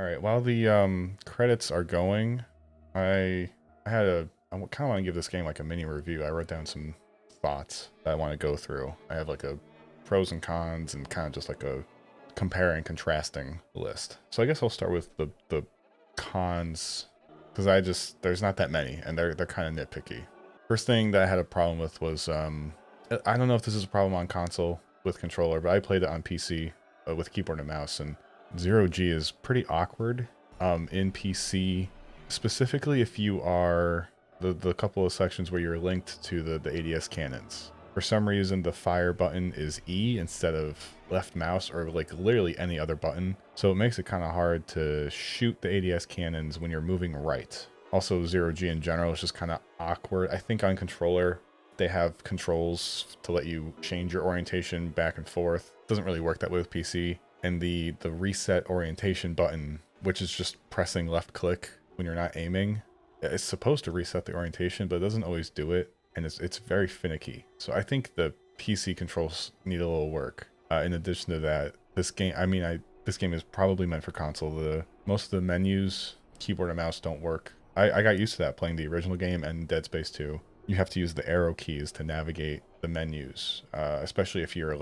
All right, while the credits are going, I I kind of want to give this game like a mini review. I wrote down some thoughts that I want to go through. I have like a pros and cons and kind of just like a comparing and contrasting list. So I guess I'll start with the cons because there's not that many and they're kind of nitpicky. First thing that I had a problem with was I don't know if this is a problem on console with controller, but I played it on PC with keyboard and mouse, and zero G is pretty awkward in PC, specifically if you are the couple of sections where you're linked to the ADS cannons. For some reason, the fire button is E instead of left mouse or like literally any other button. So it makes it kind of hard to shoot the ADS cannons when you're moving right. Also, zero G in general is just kind of awkward. I think on controller, they have controls to let you change your orientation back and forth. Doesn't really work that way with PC. And the reset orientation button, which is just pressing left click when you're not aiming, it's supposed to reset the orientation, but it doesn't always do it, and it's very finicky. So I think the PC controls need a little work. In addition to that, this game, this game is probably meant for console. Most of the menus, keyboard and mouse don't work. I got used to that playing the original game and Dead Space 2. You have to use the arrow keys to navigate the menus, especially if you're in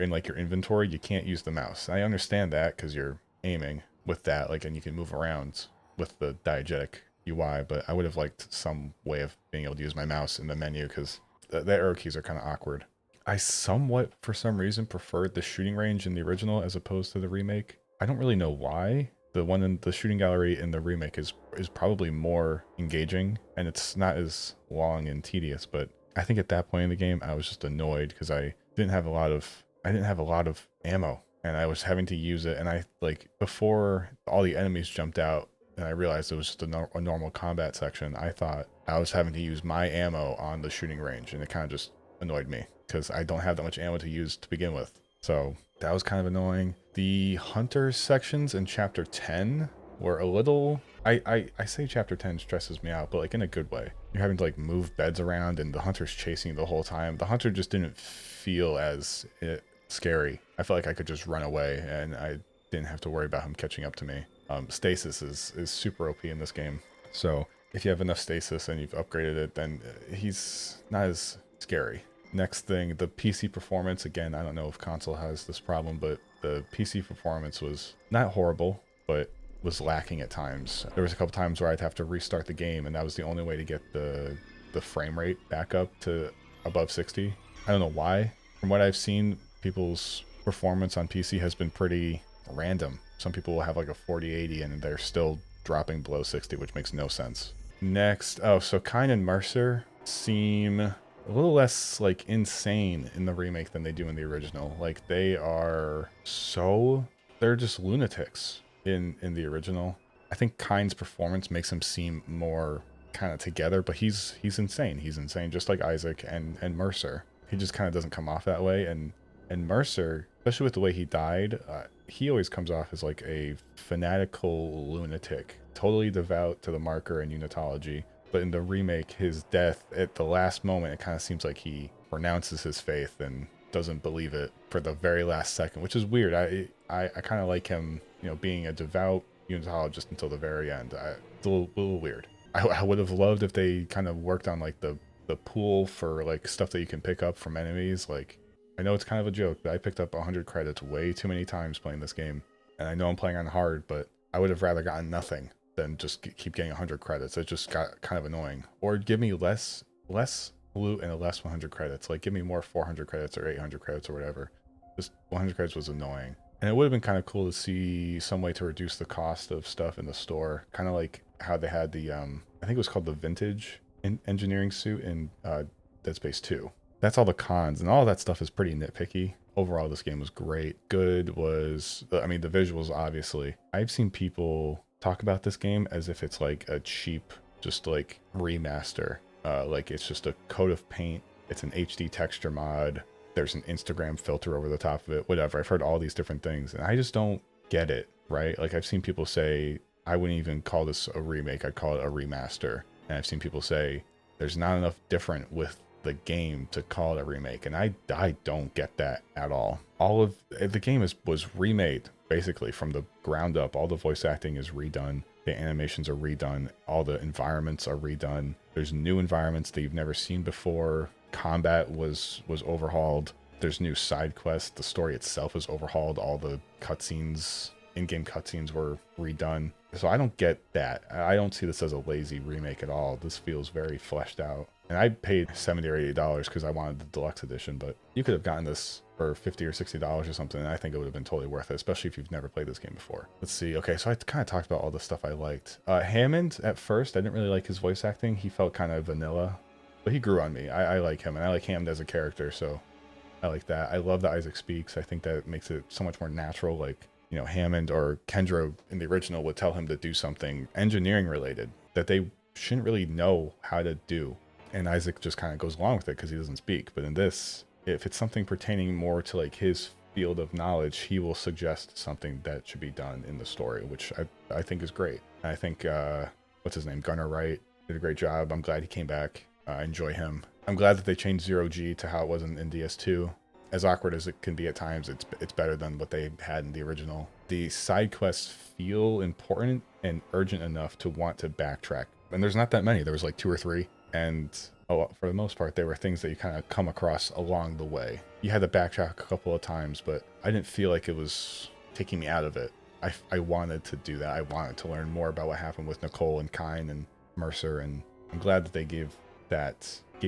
like your inventory, you can't use the mouse. I understand that because you're aiming with that, like, and you can move around with the diegetic UI, but I would have liked some way of being able to use my mouse in the menu because the arrow keys are kind of awkward. I somewhat, for some reason, preferred the shooting range in the original as opposed to the remake. I don't really know why. The one in the shooting gallery in the remake is probably more engaging, and it's not as long and tedious, but I think at that point in the game, I was just annoyed because I didn't have a lot of ammo, and I was having to use it, and I, like, before all the enemies jumped out and I realized it was just a normal combat section, I thought I was having to use my ammo on the shooting range, and it kind of just annoyed me because I don't have that much ammo to use to begin with. So that was kind of annoying. The hunter sections in chapter 10 were a little, I say chapter 10 stresses me out, but like in a good way. You're having to like move beds around and the hunter's chasing you the whole time. The hunter just didn't feel as scary. I felt like I could just run away and I didn't have to worry about him catching up to me. Stasis is super OP in this game. So if you have enough stasis and you've upgraded it, then he's not as scary. Next thing, the PC performance. Again, I don't know if console has this problem, but the PC performance was not horrible, but was lacking at times. There was a couple times where I'd have to restart the game, and that was the only way to get the frame rate back up to above 60. I don't know why. From what I've seen, people's performance on PC has been pretty random. Some people will have like a 4080 and they're still dropping below 60, which makes no sense. Next, so Kyne and Mercer seem a little less like insane in the remake than they do in the original. Like they're just lunatics in the original. I think Kyne's performance makes him seem more kind of together, but he's insane. He's insane just like Isaac and Mercer. He just kind of doesn't come off that way, and Mercer, especially with the way he died, he always comes off as like a fanatical lunatic, totally devout to the marker and unitology. But in the remake, his death at the last moment, it kind of seems like he renounces his faith and doesn't believe it for the very last second, which is weird. I kind of like him, being a devout unitologist until the very end. It's a little weird. I would have loved if they kind of worked on like the pool for like stuff that you can pick up from enemies. Like, I know it's kind of a joke, but I picked up 100 credits way too many times playing this game. And I know I'm playing on hard, but I would have rather gotten nothing than just keep getting 100 credits. It just got kind of annoying. Or give me less loot and less 100 credits. Like, give me more 400 credits or 800 credits or whatever. Just 100 credits was annoying. And it would have been kind of cool to see some way to reduce the cost of stuff in the store. Kind of like how they had the, I think it was called the vintage engineering suit in Dead Space 2. That's all the cons, and all that stuff is pretty nitpicky. Overall, this game was great. Good was, the visuals, obviously. I've seen people talk about this game as if it's like a cheap, just like remaster. Like it's just a coat of paint. It's an HD texture mod. There's an Instagram filter over the top of it, whatever. I've heard all these different things, and I just don't get it, right? Like I've seen people say, I wouldn't even call this a remake. I'd call it a remaster. And I've seen people say, there's not enough different with the game to call it a remake, and I don't get that at all. All of the game was remade basically from the ground up. All the voice acting is redone. The animations are redone. All the environments are redone. There's new environments that you've never seen before. Combat was overhauled. There's new side quests. The story itself is overhauled. All the cutscenes, in-game cutscenes, were redone. So I don't get that. I don't see this as a lazy remake at all. This feels very fleshed out. And I paid $70 or $80 because I wanted the deluxe edition, but you could have gotten this for $50 or $60 or something, and I think it would have been totally worth it, especially if you've never played this game before. Let's see. Okay, so I kind of talked about all the stuff I liked. Hammond, at first, I didn't really like his voice acting. He felt kind of vanilla, but he grew on me. I like him, and I like Hammond as a character, so I like that. I love that Isaac speaks. I think that makes it so much more natural. Like, you know, Hammond or Kendra in the original would tell him to do something engineering related that they shouldn't really know how to do. And Isaac just kind of goes along with it because he doesn't speak. But in this, if it's something pertaining more to like his field of knowledge, he will suggest something that should be done in the story, which I think is great. And I think, what's his name? Gunnar Wright did a great job. I'm glad he came back. I enjoy him. I'm glad that they changed Zero G to how it was in DS2. As awkward as it can be at times, it's better than what they had in the original. The side quests feel important and urgent enough to want to backtrack. And there's not that many. There was like 2 or 3. And for the most part, they were things that you kind of come across along the way. You had to backtrack a couple of times, but I didn't feel like it was taking me out of it. I wanted to do that. I wanted to learn more about what happened with Nicole and Kyne and Mercer, and I'm glad that they gave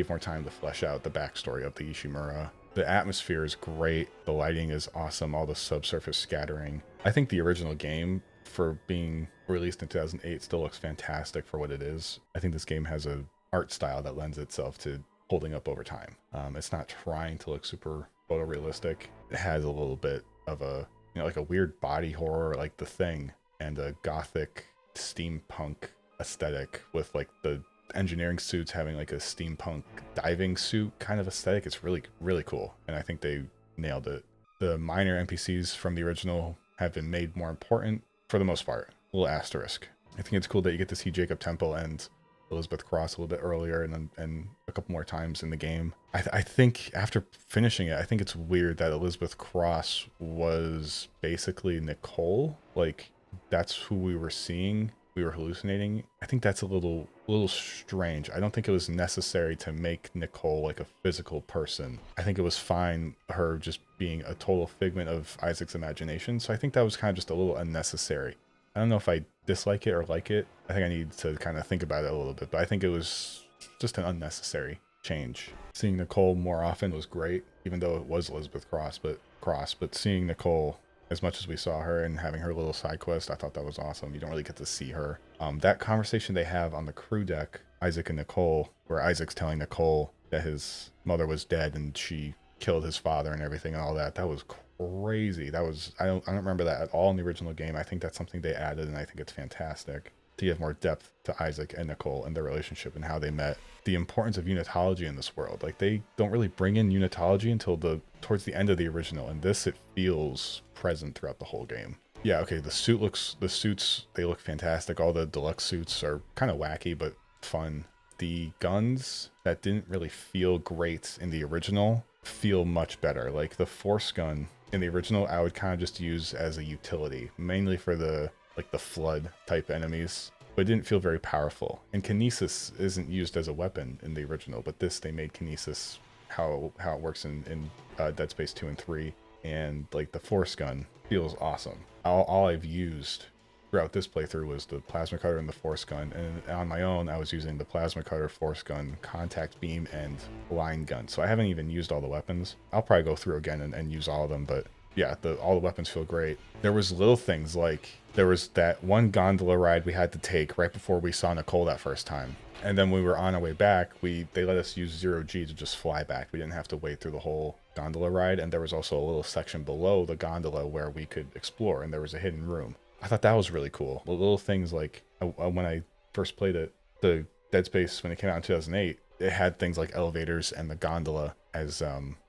more time to flesh out the backstory of the Ishimura. The atmosphere is great. The lighting is awesome. All the subsurface scattering. I think the original game, for being released in 2008, still looks fantastic for what it is. I think this game has a art style that lends itself to holding up over time. It's not trying to look super photorealistic. It has a little bit of a, you know, like a weird body horror like The Thing, and a gothic steampunk aesthetic with like the engineering suits having like a steampunk diving suit kind of aesthetic. It's really, really cool. And I think they nailed it. The minor NPCs from the original have been made more important for the most part. A little asterisk. I think it's cool that you get to see Jacob Temple and Elizabeth Cross a little bit earlier and a couple more times in the game. I think after finishing it, I think it's weird that Elizabeth Cross was basically Nicole. Like, that's who we were seeing. We were hallucinating. I think that's a little strange. I don't think it was necessary to make Nicole like a physical person. I think it was fine her just being a total figment of Isaac's imagination. So I think that was kind of just a little unnecessary. I don't know if I dislike it or like it. I think I need to kind of think about it a little bit, but I think it was just an unnecessary change. Seeing Nicole more often was great, even though it was Elizabeth Cross, but seeing Nicole as much as we saw her and having her little side quest, I thought that was awesome. You don't really get to see her. That conversation they have on the crew deck, Isaac and Nicole, where Isaac's telling Nicole that his mother was dead and she killed his father and everything and all that. That was crazy. That was, I don't remember that at all in the original game. I think that's something they added, and I think it's fantastic to give more depth to Isaac and Nicole and their relationship and how they met. The importance of unitology in this world. Like, they don't really bring in unitology until towards the end of the original, and this, it feels present throughout the whole game. Yeah, okay, the suits, they look fantastic. All the deluxe suits are kind of wacky, but fun. The guns that didn't really feel great in the original feel much better. Like the force gun in the original, I would kind of just use as a utility, mainly for the flood type enemies, but it didn't feel very powerful. And kinesis isn't used as a weapon in the original, but this, they made kinesis how it works in Dead Space 2 and 3, and like the force gun feels awesome. All I've used throughout this playthrough was the plasma cutter and the force gun, and on my own I was using the plasma cutter, force gun, contact beam, and line gun. So I haven't even used all the weapons. I'll probably go through again and use all of them, but yeah, all the weapons feel great. There was little things like there was that one gondola ride we had to take right before we saw Nicole that first time, and then when we were on our way back, they let us use 0G to just fly back. We didn't have to wait through the whole gondola ride, and there was also a little section below the gondola where we could explore, and there was a hidden room. I thought that was really cool. The little things like when I first played it, the Dead Space, when it came out in 2008, it had things like elevators and the gondola as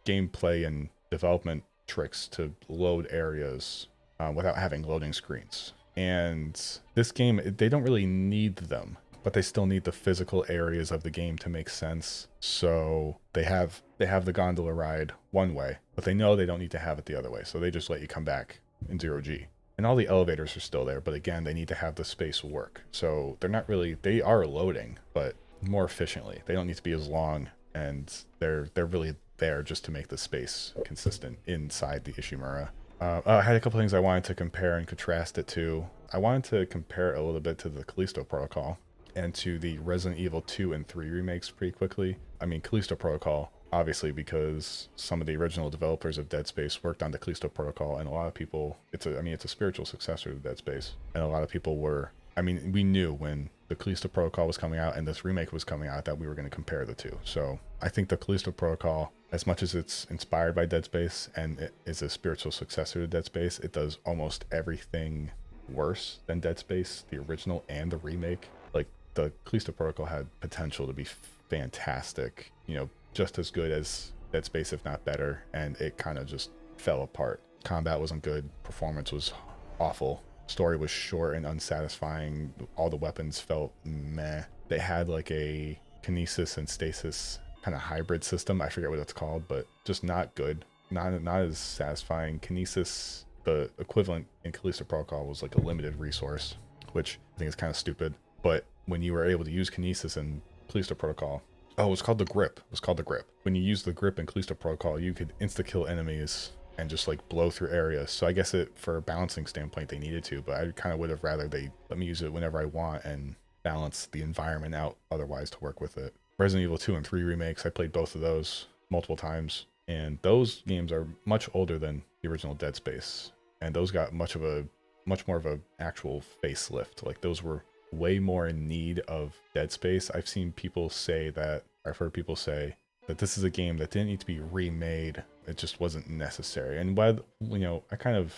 gameplay and development tricks to load areas without having loading screens. And this game, they don't really need them, but they still need the physical areas of the game to make sense. So they have the gondola ride one way, but they know they don't need to have it the other way. So they just let you come back in 0G. And all the elevators are still there, but again, they need to have the space work. So they're not really, they are loading, but more efficiently. They don't need to be as long, and they're really there just to make the space consistent inside the Ishimura. I had a couple things I wanted to compare and contrast it to. I wanted to compare it a little bit to the Callisto Protocol and to the Resident Evil 2 and 3 remakes pretty quickly. I mean, Callisto Protocol, obviously, because some of the original developers of Dead Space worked on the Callisto Protocol, and a lot of people, it's a spiritual successor to Dead Space, and a lot of people were, I mean, we knew when the Callisto Protocol was coming out and this remake was coming out that we were going to compare the two. So I think the Callisto Protocol, as much as it's inspired by Dead Space and it is a spiritual successor to Dead Space, it does almost everything worse than Dead Space, the original and the remake. Like, the Callisto Protocol had potential to be fantastic, you know, just as good as Dead Space, if not better, and it kind of just fell apart. Combat wasn't good, performance was awful, story was short and unsatisfying, all the weapons felt meh. They had like a kinesis and stasis kind of hybrid system, I forget what it's called, but just not good, not as satisfying. Kinesis, the equivalent in Callisto Protocol, was like a limited resource, which I think is kind of stupid, but when you were able to use kinesis in Callisto Protocol, oh, it was called the grip. It was called the grip. When you use the grip in Callisto Protocol, you could insta-kill enemies and just like blow through areas. So I guess for a balancing standpoint, they needed to, but I kind of would have rather they let me use it whenever I want and balance the environment out otherwise to work with it. Resident Evil 2 and 3 remakes, I played both of those multiple times, and those games are much older than the original Dead Space, and those got much more of a actual facelift. Like, those were way more in need of Dead Space. I've heard people say that this is a game that didn't need to be remade. It just wasn't necessary. And while, you know, I kind of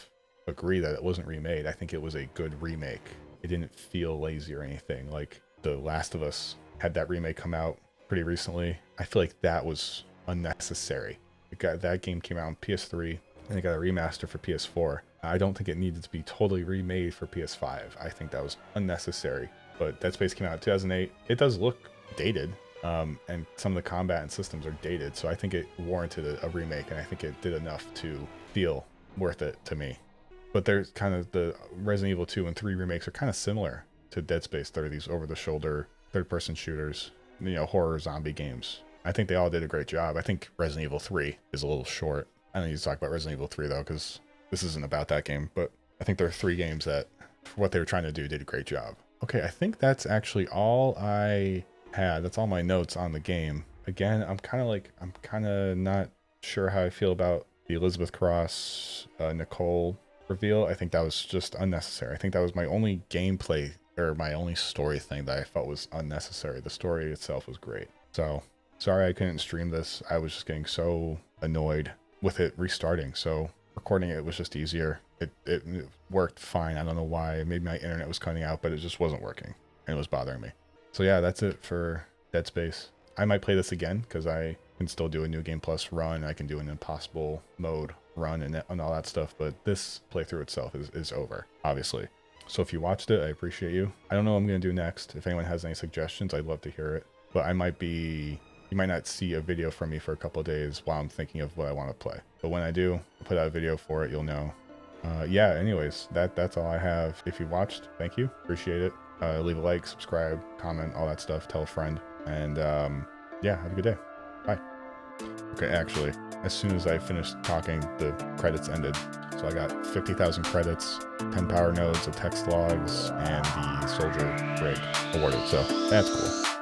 agree that it wasn't remade, I think it was a good remake. It didn't feel lazy or anything. Like, The Last of Us had that remake come out pretty recently. I feel like that was unnecessary. That game came out on PS3 and it got a remaster for PS4. I don't think it needed to be totally remade for PS5. I think that was unnecessary. But Dead Space came out in 2008. It does look dated, and some of the combat and systems are dated, so I think it warranted a remake, and I think it did enough to feel worth it to me. But there's kind of the Resident Evil 2 and 3 remakes are kind of similar to Dead Space. They're these over-the-shoulder third-person shooters, you know, horror zombie games. I think they all did a great job. I think Resident Evil 3 is a little short. I don't need to talk about Resident Evil 3 though, because this isn't about that game, but I think there are 3 games that, for what they were trying to do, did a great job. Okay, I think that's actually all I had. That's all my notes on the game. Again, I'm kind of not sure how I feel about the Elizabeth Cross, Nicole reveal. I think that was just unnecessary. I think that was my only gameplay, or my only story thing that I felt was unnecessary. The story itself was great. So, sorry I couldn't stream this. I was just getting so annoyed with it restarting. So, recording it was just easier. It worked fine. I don't know why. Maybe my internet was cutting out, but it just wasn't working, and it was bothering me. So yeah, that's it for Dead Space. I might play this again because I can still do a New Game Plus run. I can do an impossible mode run and all that stuff, but this playthrough itself is over, obviously. So if you watched it, I appreciate you. I don't know what I'm going to do next. If anyone has any suggestions, I'd love to hear it. But you might not see a video from me for a couple of days while I'm thinking of what I want to play. But when I do put out a video for it, you'll know. Yeah, anyways, that's all I have. If you watched, thank you. Appreciate it. Leave a like, subscribe, comment, all that stuff. Tell a friend. And yeah, have a good day. Bye. Okay, actually, as soon as I finished talking, the credits ended. So I got 50,000 credits, 10 power nodes, the text logs, and the soldier rig awarded. So that's cool.